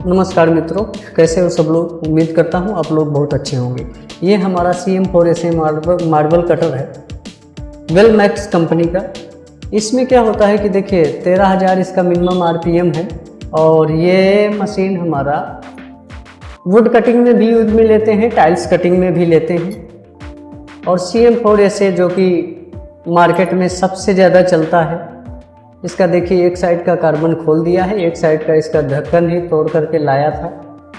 नमस्कार मित्रों, कैसे हो सब लोग। उम्मीद करता हूँ आप लोग बहुत अच्छे होंगे। ये हमारा CM4SA मार्बल कटर है, वेल मैक्स कंपनी का। इसमें क्या होता है कि देखिए 13,000 इसका मिनिमम RPM है और ये मशीन हमारा वुड कटिंग में भी यूज में लेते हैं, टाइल्स कटिंग में भी लेते हैं। और CM4SA जो कि मार्केट में सबसे ज़्यादा चलता है, इसका देखिए एक साइड का कार्बन खोल दिया है, एक साइड का इसका ढक्कन ही तोड़ करके लाया था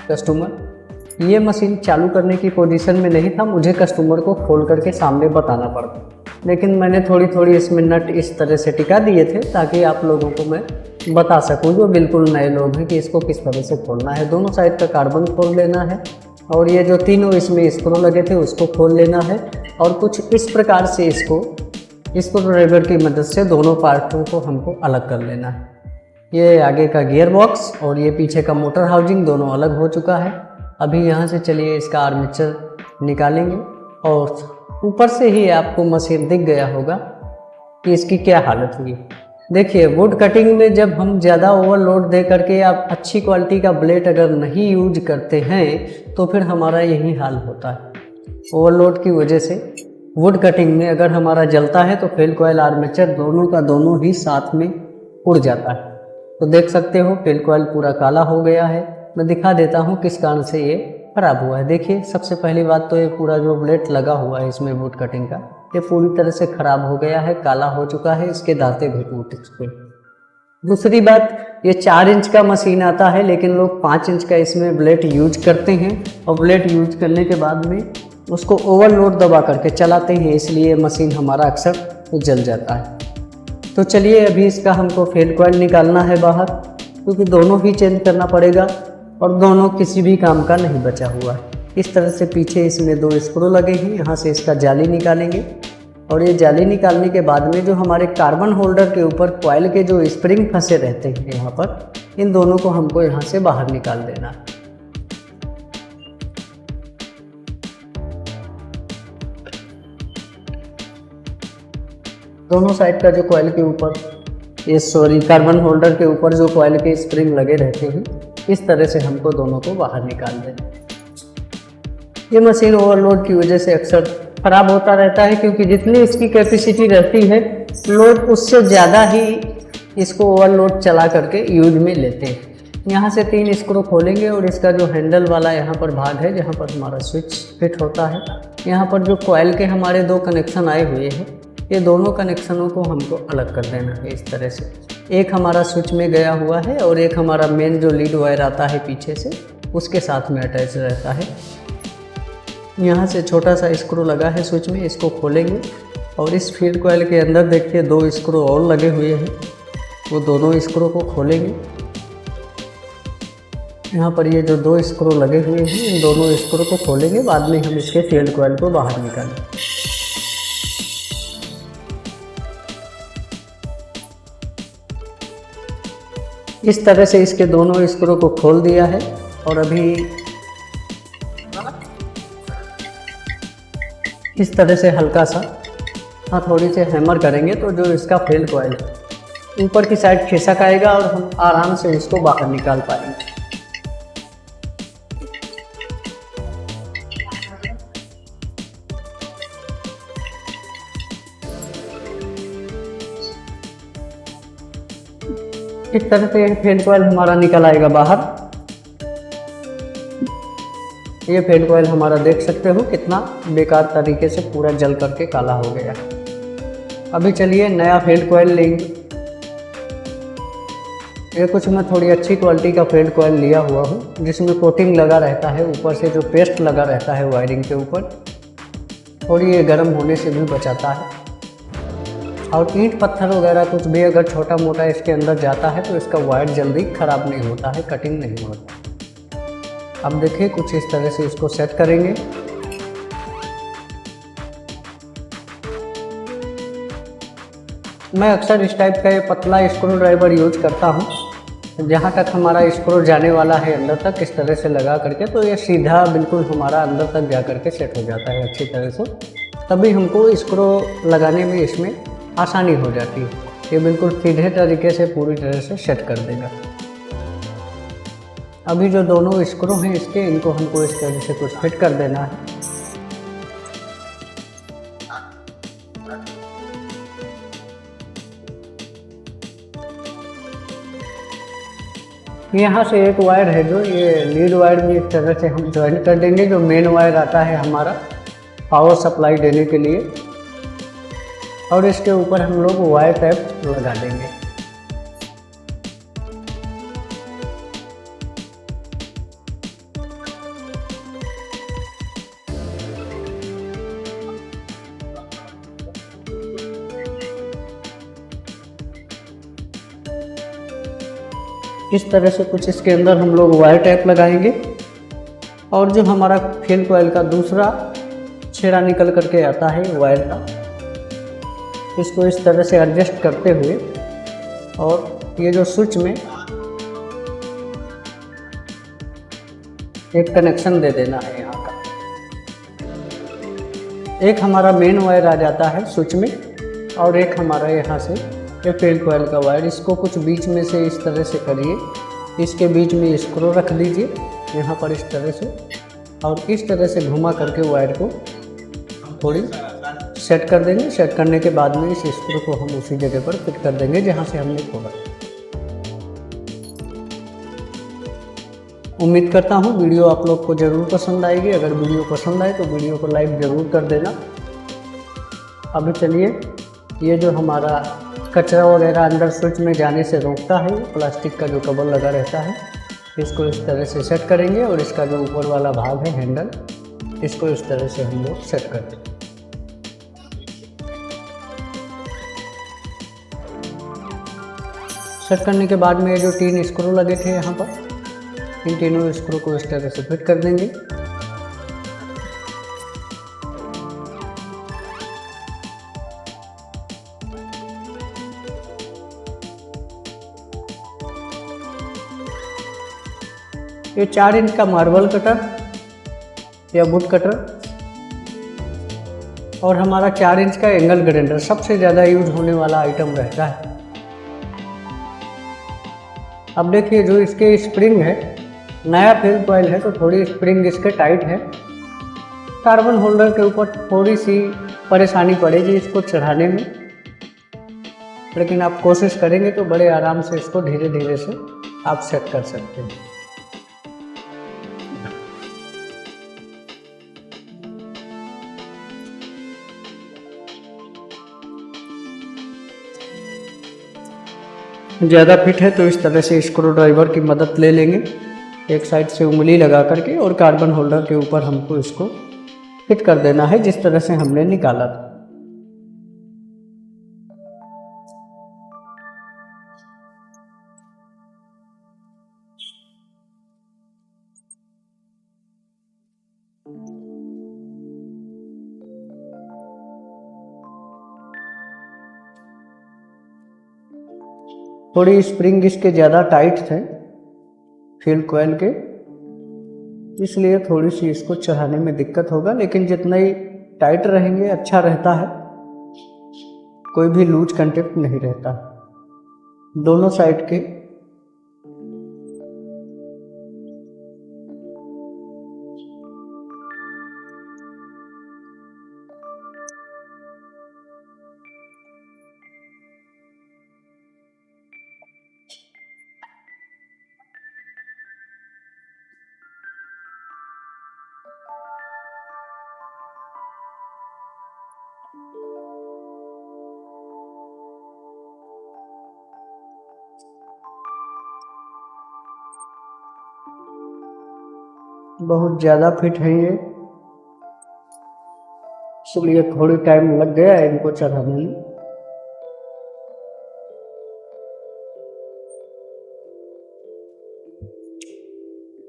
कस्टमर। ये मशीन चालू करने की पोजीशन में नहीं था, मुझे कस्टमर को खोल करके सामने बताना पड़ता, लेकिन मैंने थोड़ी थोड़ी इसमें नट इस तरह से टिका दिए थे ताकि आप लोगों को मैं बता सकूं जो बिल्कुल नए लोग हैं कि इसको किस तरह से खोलना है। दोनों साइड का कार्बन खोल लेना है और ये जो तीनों इसमें स्क्रू लगे थे उसको खोल लेना है और कुछ इस प्रकार से इसको ड्राइवर की मदद से दोनों पार्टों को हमको अलग कर लेना है। ये आगे का गियर बॉक्स और ये पीछे का मोटर हाउसिंग दोनों अलग हो चुका है। अभी यहाँ से चलिए इसका आर्मेचर निकालेंगे और ऊपर से ही आपको मशीन दिख गया होगा कि इसकी क्या हालत हुई। देखिए वुड कटिंग में जब हम ज़्यादा ओवरलोड दे करके या अच्छी क्वालिटी का ब्लेड अगर नहीं यूज करते हैं तो फिर हमारा यही हाल होता है। ओवरलोड की वजह से वुड कटिंग में अगर हमारा जलता है तो फेल कॉयल आर्मेचर दोनों का दोनों ही साथ में उड़ जाता है। तो देख सकते हो फेल कॉयल पूरा काला हो गया है। मैं दिखा देता हूँ किस कारण से ये खराब हुआ है। देखिए सबसे पहली बात तो ये पूरा जो ब्लेड लगा हुआ है इसमें वुड कटिंग का, ये पूरी तरह से खराब हो गया है, काला हो चुका है, इसके दांते भी टूट चुके। दूसरी बात, ये 4 इंच का मशीन आता है लेकिन लोग 5 इंच का इसमें ब्लेड यूज करते हैं और ब्लेड यूज करने के बाद में उसको ओवरलोड दबा करके चलाते हैं, इसलिए मशीन हमारा अक्सर जल जाता है। तो चलिए अभी इसका हमको फेल कॉइल निकालना है बाहर, क्योंकि दोनों ही चेंज करना पड़ेगा और दोनों किसी भी काम का नहीं बचा हुआ है। इस तरह से पीछे इसमें 2 स्क्रू लगे हैं, यहाँ से इसका जाली निकालेंगे और ये जाली निकालने के बाद में जो हमारे कार्बन होल्डर के ऊपर कॉइल के जो स्प्रिंग फंसे रहते हैं यहाँ पर, इन दोनों को हमको यहाँ से बाहर निकाल देना है। दोनों साइड का जो कॉइल के ऊपर कार्बन होल्डर के ऊपर जो कॉइल के स्प्रिंग लगे रहते हैं, इस तरह से हमको दोनों को बाहर निकाल देना। ये मशीन ओवरलोड की वजह से अक्सर खराब होता रहता है, क्योंकि जितनी इसकी कैपेसिटी रहती है लोड उससे ज़्यादा ही इसको ओवरलोड चला करके यूज में लेते हैं। यहाँ से 3 स्क्रू खोलेंगे और इसका जो हैंडल वाला यहाँ पर भाग है जहाँ पर हमारा स्विच फिट होता है, यहाँ पर जो कॉइल के हमारे 2 कनेक्शन आए हुए हैं, ये दोनों कनेक्शनों को हमको अलग कर देना है इस तरह से। एक हमारा स्विच में गया हुआ है और एक हमारा मेन जो लीड वायर आता है पीछे से उसके साथ में अटैच रहता है। यहाँ से छोटा सा स्क्रू लगा है स्विच में, इसको खोलेंगे और इस फीड कॉइल के अंदर देखिए 2 स्क्रू और लगे हुए हैं, वो दोनों स्क्रू को खोलेंगे। यहाँ पर ये जो 2 स्क्रू लगे हुए हैं इन दोनों स्क्रू को खोलेंगे, बाद में हम इसके फील्ड कॉइल को बाहर निकालेंगे। इस तरह से इसके दोनों स्क्रू को खोल दिया है और अभी इस तरह से हल्का सा थोड़ी से हैमर करेंगे तो जो इसका फेल कॉइल है ऊपर की साइड खिसक आएगा और हम आराम से इसको बाहर निकाल पाएंगे। इस तरह से फेल कॉइल हमारा निकल आएगा बाहर। ये फेल कॉइल हमारा देख सकते हो कितना बेकार तरीके से पूरा जल करके काला हो गया। अभी चलिए नया फेल कॉइल लेंगे। ये कुछ मैं थोड़ी अच्छी क्वालिटी का फेल कॉइल लिया हुआ हूँ जिसमें कोटिंग लगा रहता है, ऊपर से जो पेस्ट लगा रहता है वायरिंग के ऊपर, थोड़ी ये गर्म होने से भी बचाता है। और ईंट पत्थर वगैरह कुछ भी अगर छोटा मोटा इसके अंदर जाता है तो इसका वायर जल्दी ख़राब नहीं होता है, कटिंग नहीं होता। अब देखिए कुछ इस तरह से इसको सेट करेंगे। मैं अक्सर इस टाइप का ये पतला स्क्रू ड्राइवर यूज करता हूँ। जहाँ तक हमारा स्क्रू जाने वाला है अंदर तक इस तरह से लगा करके, तो ये सीधा बिल्कुल हमारा अंदर तक जा करके सेट हो जाता है अच्छी तरह से। तभी हमको स्क्रू लगाने में इसमें आसानी हो जाती है। ये बिल्कुल सीधे तरीके से पूरी तरह से सेट कर देगा। अभी जो दोनों स्क्रू हैं इसके, इनको हमको इस तरह से कुछ फिट कर देना है। यहाँ से एक वायर है जो ये लीड वायर भी इस तरह से हम ज्वाइन कर देंगे। जो मेन वायर आता है हमारा पावर सप्लाई देने के लिए, और इसके ऊपर हम लोग वायर टैप लगा देंगे। इस तरह से कुछ इसके अंदर हम लोग वायर टैप लगाएंगे, और जो हमारा फील्ड कॉइल का दूसरा छेड़ा निकल करके आता है वायर का, इसको इस तरह से एडजस्ट करते हुए, और ये जो स्विच में एक कनेक्शन दे देना है यहाँ का। एक हमारा मेन वायर आ जाता है स्विच में, और एक हमारा यहाँ से ये फील्ड कॉइल का वायर। इसको कुछ बीच में से इस तरह से करिए, इसके बीच में स्क्रू रख दीजिए यहाँ पर इस तरह से, और इस तरह से घुमा करके वायर को थोड़ी सेट कर देंगे। सेट करने के बाद में इस स्क्रू को हम उसी जगह पर फिट कर देंगे जहाँ से हमने खोला। उम्मीद करता हूँ वीडियो आप लोग को ज़रूर पसंद आएगी। अगर वीडियो पसंद आए तो वीडियो को लाइक ज़रूर कर देना। अभी चलिए, ये जो हमारा कचरा वगैरह अंदर स्विच में जाने से रोकता है, प्लास्टिक का जो कवर लगा रहता है, इसको इस तरह से सेट करेंगे, और इसका जो ऊपर वाला भाग है हैंडल, इसको इस तरह से हम लोग सेट कर देंगे। सेट करने के बाद में ये जो 3 स्क्रू लगे थे यहाँ पर, इन तीनों स्क्रू को इस तरह से फिट कर देंगे। ये 4 इंच का मार्बल कटर या वुड कटर, और हमारा 4 इंच का एंगल ग्राइंडर सबसे ज़्यादा यूज होने वाला आइटम रहता है। अब देखिए, जो इसके स्प्रिंग है, नया फील्ड कॉइल है तो थोड़ी स्प्रिंग इसके टाइट है। कार्बन होल्डर के ऊपर थोड़ी सी परेशानी पड़ेगी इसको चढ़ाने में, लेकिन आप कोशिश करेंगे तो बड़े आराम से इसको धीरे धीरे से आप सेट कर सकते हैं। ज़्यादा फिट है तो इस तरह से स्क्रू ड्राइवर की मदद ले लेंगे, एक साइड से उंगली लगा करके, और कार्बन होल्डर के ऊपर हमको इसको फिट कर देना है जिस तरह से हमने निकाला था। थोड़ी स्प्रिंग इसके ज़्यादा टाइट थे फील्ड कॉइल के, इसलिए थोड़ी सी इसको चढ़ाने में दिक्कत होगा, लेकिन जितना ही टाइट रहेंगे अच्छा रहता है, कोई भी लूज कंटेक्ट नहीं रहता दोनों साइड के। बहुत ज़्यादा फिट है ये, इसलिए थोड़ी टाइम लग गया इनको चढ़ाने में।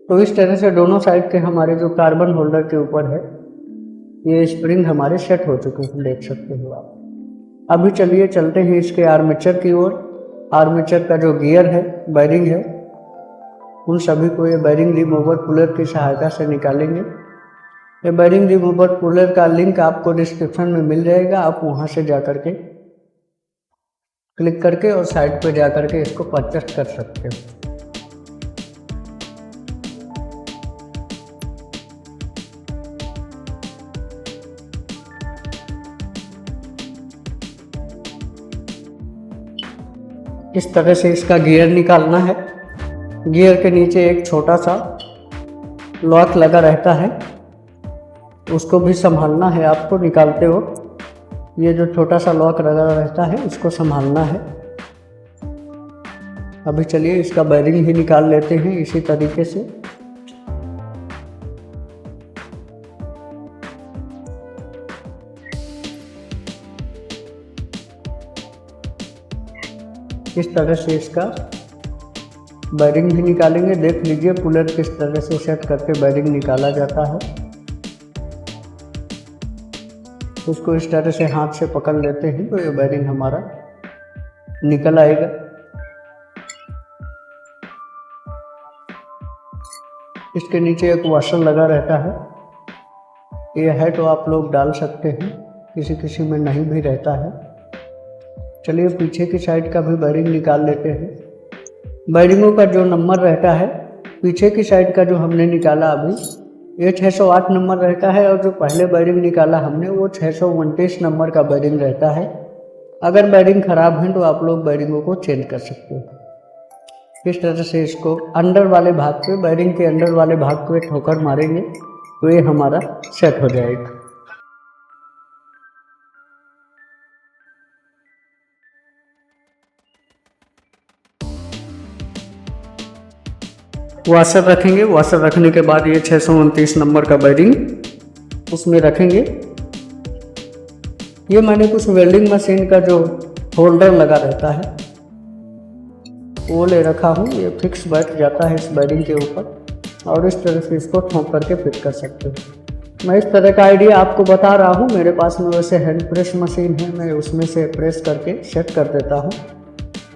तो इस तरह से दोनों साइड के हमारे जो कार्बन होल्डर के ऊपर है, ये स्प्रिंग हमारे सेट हो चुके हैं, देख सकते हो आप। अभी चलिए चलते हैं इसके आर्मेचर की ओर। आर्मेचर का जो गियर है, बैरिंग है, उन सभी को ये बैरिंग रिमूवर पुलर की सहायता से निकालेंगे। ये बैरिंग रिमूवर पुलर का लिंक आपको डिस्क्रिप्शन में मिल जाएगा, आप वहाँ से जा कर के क्लिक करके और साइड पे जा कर के इसको परचेस कर सकते हो। इस तरह से इसका गियर निकालना है। गियर के नीचे एक छोटा सा लॉक लगा रहता है, उसको भी संभालना है आपको निकालते हो। ये जो छोटा सा लॉक लगा रहता है उसको संभालना है। अभी चलिए इसका बेरिंग भी निकाल लेते हैं इसी तरीके से। इस तरह से इसका बेरिंग भी निकालेंगे। देख लीजिए पुलर किस तरह से सेट करके बेरिंग निकाला जाता है। उसको इस तरह से हाथ से पकड़ लेते हैं तो ये बेरिंग हमारा निकल आएगा। इसके नीचे एक वॉशर लगा रहता है, ये है तो आप लोग डाल सकते हैं, किसी किसी में नहीं भी रहता है। चलिए पीछे की साइड का भी बेरिंग निकाल लेते हैं। बेरिंगों का जो नंबर रहता है, पीछे की साइड का जो हमने निकाला अभी, ये 608 नंबर रहता है, और जो पहले बेरिंग निकाला हमने वो 629 नंबर का बेरिंग रहता है। अगर बेरिंग ख़राब है तो आप लोग बेरिंगों को चेंज कर सकते हो। इस तरह से इसको अंदर वाले भाग पे, बेरिंग के अंदर वाले भाग पे ठोकर मारेंगे तो ये हमारा सेट हो जाएगा। वॉशर रखेंगे। वॉशर रखने के बाद ये 629 नंबर का बेरिंग उसमें रखेंगे। ये मैंने कुछ वेल्डिंग मशीन का जो होल्डर लगा रहता है वो ले रखा हूँ। ये फिक्स बैठ जाता है इस बेरिंग के ऊपर, और इस तरह से इसको ठोक करके फिट कर सकते हो। मैं इस तरह का आइडिया आपको बता रहा हूँ। मेरे पास में वैसे हैंड प्रेस मशीन है, मैं उसमें से प्रेस करके सेट कर देता हूँ।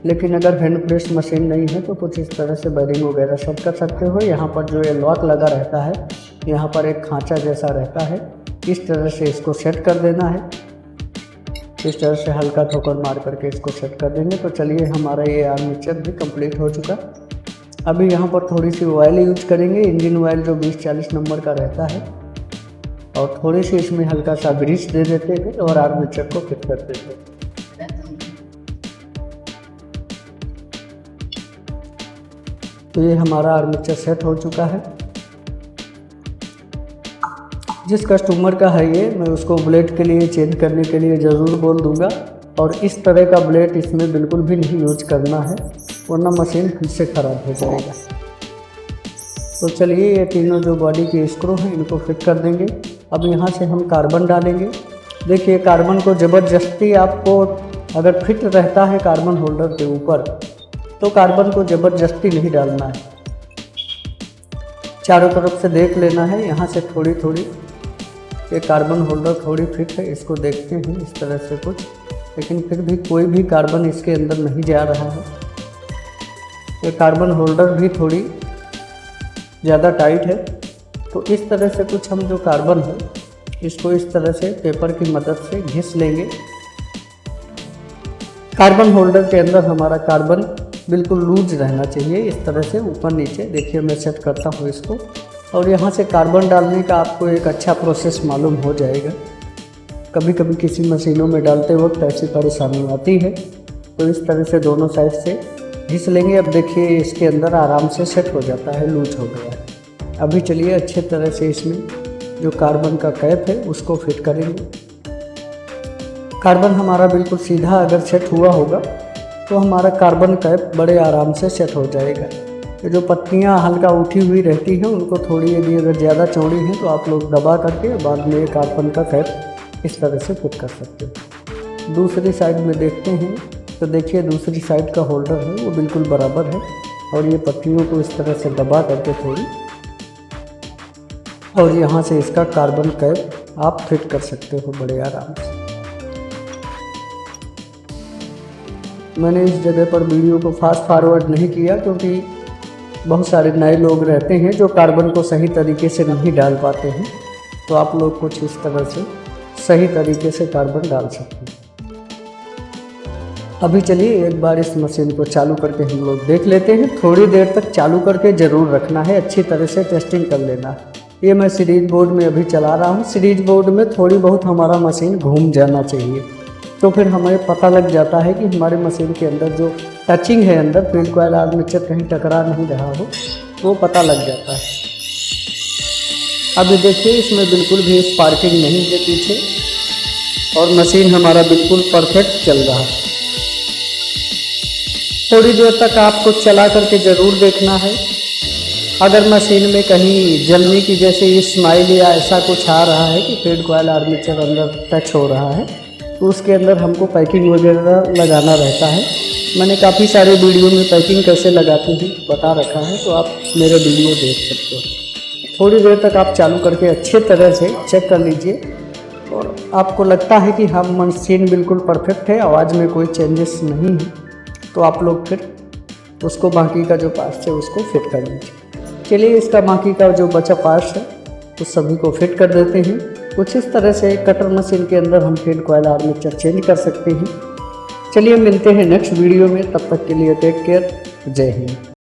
लेकिन अगर हैंड प्रेस मशीन नहीं है तो कुछ इस तरह से बेरिंग वगैरह सेट कर सकते हो। यहाँ पर जो ये लॉक लगा रहता है, यहाँ पर एक खांचा जैसा रहता है, इस तरह से इसको सेट कर देना है। इस तरह से हल्का ठोकर मार करके इसको सेट कर देंगे। तो चलिए हमारा ये आर्मेचर भी कंप्लीट हो चुका। अभी यहाँ पर थोड़ी सी ऑयल यूज करेंगे, इंजन ऑयल जो 20-40 नंबर का रहता है, और थोड़ी सी इसमें हल्का सा ग्रीस दे देते हैं और आर्मेचर को फिट कर देते हैं। तो ये हमारा आर्मेचर सेट हो चुका है। जिस कस्टमर का है ये, मैं उसको ब्लेड के लिए चेंज करने के लिए ज़रूर बोल दूंगा, और इस तरह का ब्लेड इसमें बिल्कुल भी नहीं यूज करना है, वरना मशीन फिर से ख़राब हो जाएगा। तो चलिए ये तीनों जो बॉडी के स्क्रू हैं इनको फिट कर देंगे। अब यहाँ से हम कार्बन डालेंगे। देखिए कार्बन को ज़बरदस्ती आपको अगर फिट रहता है कार्बन होल्डर के ऊपर तो कार्बन को ज़बरदस्ती नहीं डालना है, चारों तरफ से देख लेना है। यहाँ से थोड़ी थोड़ी ये कार्बन होल्डर थोड़ी फिट है, इसको देखते हैं इस तरह से कुछ, लेकिन फिर भी कोई भी कार्बन इसके अंदर नहीं जा रहा है। ये कार्बन होल्डर भी थोड़ी ज़्यादा टाइट है, तो इस तरह से कुछ हम जो कार्बन है इसको इस तरह से पेपर की मदद से घिस लेंगे। कार्बन होल्डर के अंदर हमारा कार्बन बिल्कुल लूज रहना चाहिए, इस तरह से ऊपर नीचे। देखिए मैं सेट करता हूँ इसको, और यहाँ से कार्बन डालने का आपको एक अच्छा प्रोसेस मालूम हो जाएगा। कभी कभी किसी मशीनों में डालते वक्त ऐसी परेशानी आती है, तो इस तरह से दोनों साइड से घिस लेंगे। अब देखिए इसके अंदर आराम से सेट हो जाता है, लूज हो गया है। अभी चलिए अच्छे तरह से इसमें जो कार्बन का कैप है उसको फिट करेंगे। कार्बन हमारा बिल्कुल सीधा अगर सेट हुआ होगा तो हमारा कार्बन कैप बड़े आराम से सेट हो जाएगा। ये जो पत्तियां हल्का उठी हुई रहती हैं उनको थोड़ी, यदि अगर ज़्यादा चौड़ी हैं तो आप लोग दबा करके बाद में कार्बन का कैप इस तरह से फिट कर सकते हैं। दूसरी साइड में देखते हैं तो देखिए दूसरी साइड का होल्डर है वो बिल्कुल बराबर है, और ये पत्तियों को इस तरह से दबा करके थोड़ी, और यहाँ से इसका कार्बन कैप आप फिट कर सकते हो बड़े आराम से। मैंने इस जगह पर वीडियो को फास्ट फॉरवर्ड नहीं किया क्योंकि बहुत सारे नए लोग रहते हैं जो कार्बन को सही तरीके से नहीं डाल पाते हैं, तो आप लोग कुछ इस तरह से सही तरीके से कार्बन डाल सकते हैं। अभी चलिए एक बार इस मशीन को चालू करके हम लोग देख लेते हैं। थोड़ी देर तक चालू करके ज़रूर रखना है, अच्छी तरह से टेस्टिंग कर लेना है। ये मैं सीरीज बोर्ड में अभी चला रहा हूँ। सीरीज बोर्ड में थोड़ी बहुत हमारा मशीन घूम जाना चाहिए, तो फिर हमें पता लग जाता है कि हमारे मशीन के अंदर जो टचिंग है, अंदर फील्ड कॉइल आर्मेचर कहीं टकरा नहीं रहा हो, वो पता लग जाता है। अभी देखिए इसमें बिल्कुल भी स्पार्किंग नहीं है पीछे, और मशीन हमारा बिल्कुल परफेक्ट चल रहा है। थोड़ी देर तक आपको चला करके ज़रूर देखना है। अगर मशीन में कहीं जलने की जैसे स्माइल या ऐसा कुछ आ रहा है कि फील्ड कॉइल आर्मेचर अंदर टच हो रहा है, तो उसके अंदर हमको पैकिंग वगैरह लगाना रहता है। मैंने काफ़ी सारे वीडियो में पैकिंग कैसे लगाते हैं बता रखा है, तो आप मेरे वीडियो देख सकते हो। थोड़ी देर तक आप चालू करके अच्छे तरह से चेक कर लीजिए, और आपको लगता है कि हम मशीन बिल्कुल परफेक्ट है, आवाज़ में कोई चेंजेस नहीं है, तो आप लोग फिर उसको बाकी का जो पार्ट्स है उसको फिट कर लीजिए। चलिए इसका बाकी का जो बचा पार्ट्स है उस सभी को फिट कर देते हैं। कुछ इस तरह से कटर मशीन के अंदर हम फील्ड कॉइल आर्मेचर चेंज कर सकते हैं। चलिए मिलते हैं नेक्स्ट वीडियो में, तब तक के लिए टेक केयर, जय हिंद।